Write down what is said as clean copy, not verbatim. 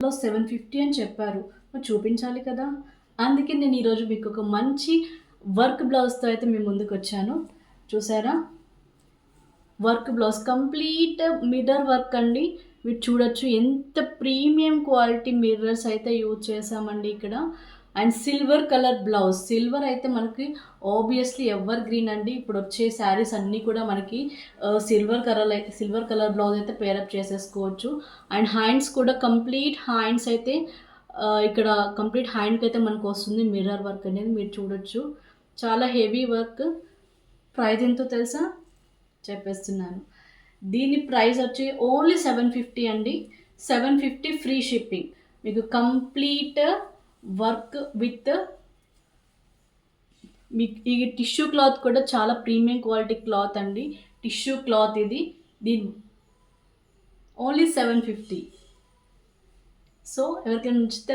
750 అని చెప్పారు. మరి చూపించాలి కదా! అందుకే నేను ఈరోజు మీకు ఒక మంచి వర్క్ బ్లౌజ్‌తో అయితే మీ ముందుకొచ్చాను. చూసారా? Work blouse complete mirror work అండి. మీరు చూడొచ్చు ఎంత ప్రీమియం క్వాలిటీ మిర్రర్స్ అయితే యూజ్ చేశామండి ఇక్కడ. And silver colour blouse. Silver అయితే మనకి ఆబ్వియస్లీ ఎవర్ గ్రీన్ అండి. ఇప్పుడొచ్చే శారీస్ అన్నీ కూడా మనకి సిల్వర్ కలర్ బ్లౌజ్ అయితే పేరప్ చేసేసుకోవచ్చు. అండ్ హ్యాండ్స్ కూడా కంప్లీట్ హ్యాండ్స్ అయితే ఇక్కడ కంప్లీట్ హ్యాండ్‌కైతే మనకొస్తుంది మిర్రర్ వర్క్ అనేది మీరు చూడొచ్చు. చాలా హెవీ వర్క్. ప్రైస్ ఎంతో తెలుసా? చెప్పేస్తున్నాను. దీని ప్రైస్ వచ్చి ఓన్లీ 750 అండి. 750 ఫ్రీ షిప్పింగ్. మీకు కంప్లీట్ వర్క్ విత్ మీకు ఈ టిష్యూ క్లాత్ కూడా చాలా ప్రీమియం క్వాలిటీ క్లాత్ అండి. టిష్యూ క్లాత్ ఇది. దీని ఓన్లీ 750. సో ఎవరికైనా నచ్చితే